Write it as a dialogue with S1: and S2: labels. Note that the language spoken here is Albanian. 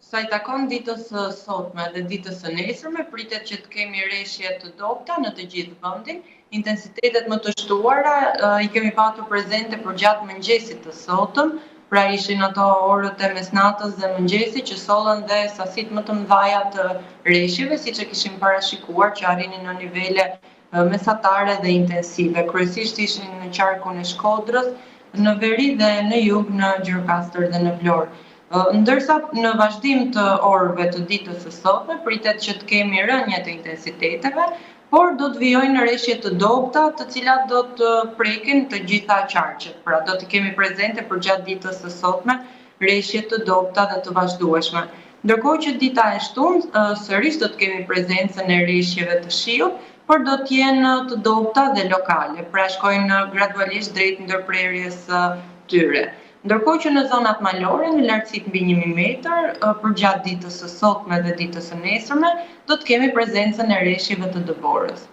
S1: Sa i takon ditës së sotme dhe ditës së nesërme, pritet që të kemi reshje të dobta në të gjithë vendin. Intensitetet më të shtuara i kemi patur prezente për gjatë mëngjesit të sotëm, pra ishin ato orët e mesnatës dhe mëngjesit që sollën dhe sasitë më të mëdha të reshjeve, siç e kishim parashikuar që arrinin në nivele mesatare dhe intensive. Kryesisht ishin në qarkun e Shkodrës, në veri dhe në jug, në Gjirokastër dhe në Vlorë. Ndërsa në vazhdim të orëve të ditës së sotme, pritet që të kemi rënje të intensiteteve, por do të vijojnë reshje të dobta, të cilat do të prekin të gjitha qarqet. Pra do të kemi prezente për gjatë ditës së sotme reshje të dobta dhe të vazhdueshme. Ndërkohë që dita e shtunë, sërish do të kemi prezencën e reshjeve të shiut, por do të jenë të dobta dhe lokale, pra shkojnë gradualisht drejt ndërprerjes tyre. Ndërkohë që në zonat malore, në lartësitë mbi 1000 metër, për gjatë ditës së sotme dhe ditës së nesërme, do të kemi prezencën e reshjeve të dëborës.